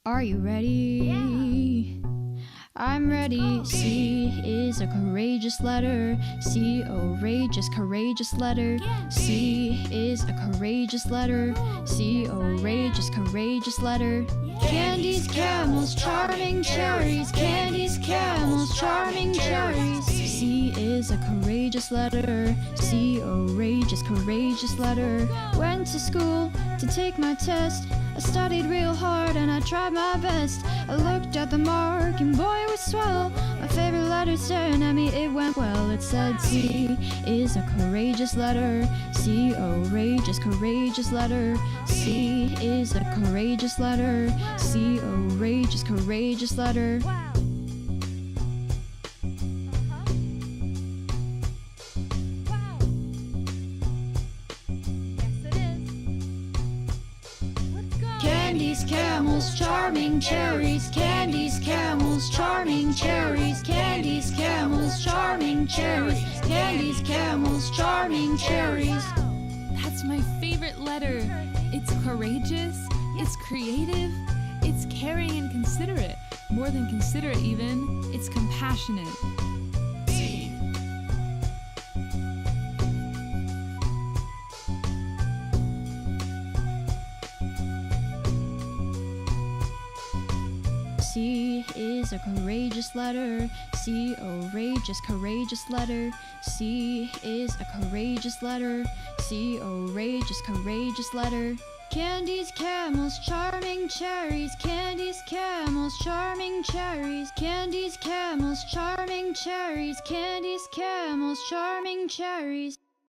Are you ready? I'm ready. C is a courageous letter. C, outrageous, courageous letter. C is a courageous letter. C, outrageous, courageous letter. Candies, camels, charming cherries. Candies, camels, charming cherries. C is a courageous letter. C, outrageous, courageous letter. Went to school to take my test. I studied real hard and I tried my best. I looked at the mark and boy it was swell. My favorite letter staring at me, it went well. It said C is a courageous letter. C, outrageous, courageous letter. C is a courageous letter. C, outrageous, courageous letter. Candies, camels, charming cherries. Candies, camels, charming cherries. Candies, camels, charming cherries. Candies, camels, charming cherries. That's my favorite letter. It's courageous, it's creative, it's caring and considerate. More than considerate even, it's compassionate. C is a courageous letter. C, outrageous, courageous letter. C is a courageous letter. C, outrageous, courageous letter. Candies, camels, charming cherries. Candies, camels, charming cherries. Candies, camels, charming cherries. Candies, camels, charming cherries.